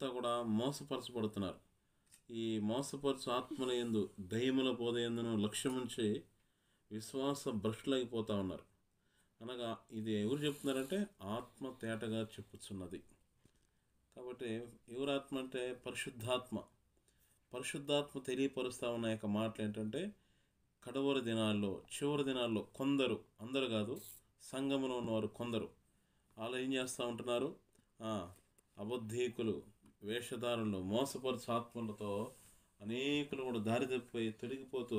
అంతా కూడా మోసపరచబడుతున్నారు. ఈ మోసపరచు ఆత్మల యందు దయ్యముల బోధ యందును లక్ష్యముంచి విశ్వాస భ్రష్టులైపోతూ ఉన్నారు. అనగా ఇది ఎవరు చెప్తున్నారంటే ఆత్మ తేటగా చెప్పుచున్నది. కాబట్టి ఎవరు ఆత్మ అంటే పరిశుద్ధాత్మ. పరిశుద్ధాత్మ తెలియపరుస్తూ ఉన్న యొక్క మాటలు ఏంటంటే కడవరి దినాల్లో, చివరి దినాల్లో కొందరు, అందరు కాదు, సంఘములో ఉన్నవారు కొందరు అలా ఏం చేస్తూ ఉంటున్నారు, అబద్ధీకులు, వేషధారులు, మోసపరుచు ఆత్మలతో అనేకులు కూడా దారి తప్పిపోయి తొలగిపోతూ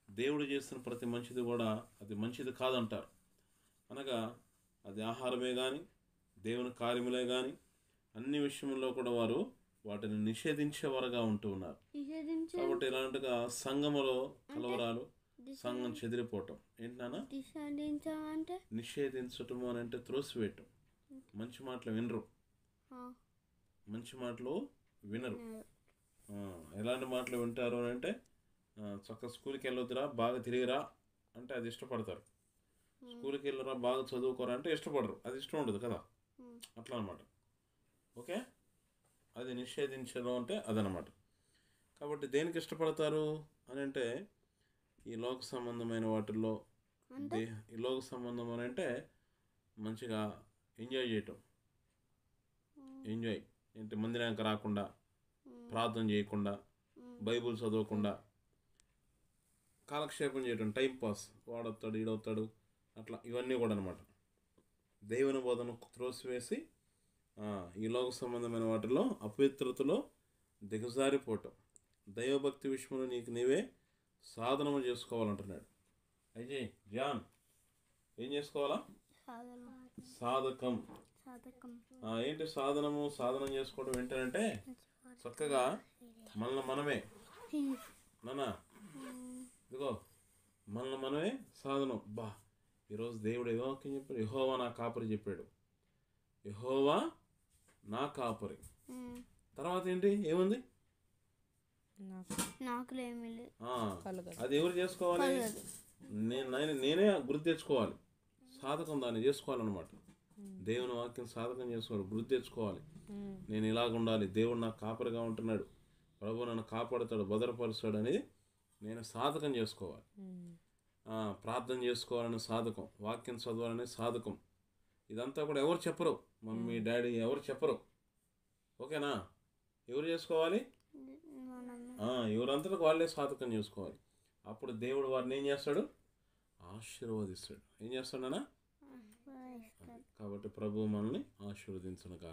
దేవుడు చేస్తున్న ప్రతి మంచిది కూడా అది మంచిది కాదంటారు. అనగా అది ఆహారమే కానీ, దేవుని కార్యములే కానీ, అన్ని విషయంలో కూడా వారు వాటిని నిషేధించేవారుగా ఉంటూ ఉన్నారు. కాబట్టి ఇలాంటిగా సంఘములో కలవరాలు, సంఘం చెదిరిపోవటం. ఏంటన్నా నిషేధించటము అని అంటే త్రోసివేయటం. మంచి మాటలు వినరు, మంచి మాటలు వినరు. ఎలాంటి మాటలు వింటారు అని అంటే చక్కగా స్కూల్కి వెళ్ళొద్దురా, బాగా తిరిగిరా అంటే అది ఇష్టపడతారు. స్కూల్కి వెళ్ళరా, బాగా చదువుకోరా అంటే ఇష్టపడరు, అది ఇష్టం ఉండదు కదా. అట్లా అనమాట. ఓకే, అది నిషేధించడం అంటే అదనమాట. కాబట్టి దేనికి ఇష్టపడతారు అని అంటే ఈ లోక సంబంధమైన వాటిల్లో, ఈ లోక సంబంధం అని అంటే మంచిగా ఎంజాయ్ చేయటం. ఎంజాయ్ ఏంటి, మందిరానికి రాకుండా, ప్రార్థన చేయకుండా, బైబుల్ చదవకుండా, కాలక్షేపం చేయటం, టైంపాస్, వాడొస్తాడు ఈడవుతాడు అట్లా, ఇవన్నీ కూడా అనమాట. దేవుని బోధన త్రోసివేసి ఈ లోక సంబంధమైన వాటిలో అపవిత్రతలో దిగజారిపోవటం. దైవభక్తి విషయంలో నీకు నీవే సాధనము చేసుకోవాలంటున్నాడు. అయితే జాన్ ఏం చేసుకోవాలా? సాధకం. ఏంటి సాధనము? సాధనం చేసుకోవడం ఏంటంటే చక్కగా మనల్ని మనమే, నానా ఇదిగో మనల్ని మనమే సాధనం. ఈరోజు దేవుడు ఏ వాక్యం చెప్పాడు? యెహోవా నా కాపరి చెప్పాడు. యెహోవా నా కాపరి. తర్వాత ఏంటి, ఏముంది? అది ఎవరు చేసుకోవాలి? నేనే గుర్తు తెచ్చుకోవాలి. సాధకం దాన్ని చేసుకోవాలన్నమాట. దేవుని వాక్యం సాధకం చేసుకోవాలి, గుర్తు తెచ్చుకోవాలి. నేను ఇలాగ ఉండాలి, దేవుడు నాకు కాపరిగా ఉంటున్నాడు, ప్రభు నన్ను కాపాడుతాడు, భద్రపరుస్తాడు అనేది నేను సాధకం చేసుకోవాలి. ప్రార్థన చేసుకోవాలనే సాధకం, వాక్యం చదవాలనే సాధకం. ఇదంతా కూడా ఎవరు చెప్పరు, మమ్మీ డాడీ ఎవరు చెప్పరు. ఓకేనా? ఎవరు చేసుకోవాలి? ఎవరంతటా వాళ్ళే సాధకం చేసుకోవాలి. అప్పుడు దేవుడు వారిని ఏం చేస్తాడు? ఆశీర్వదిస్తాడు. ఏం చేస్తాడనా? కాబట్టి ప్రభువు మనల్ని ఆశీర్వదించును గాక.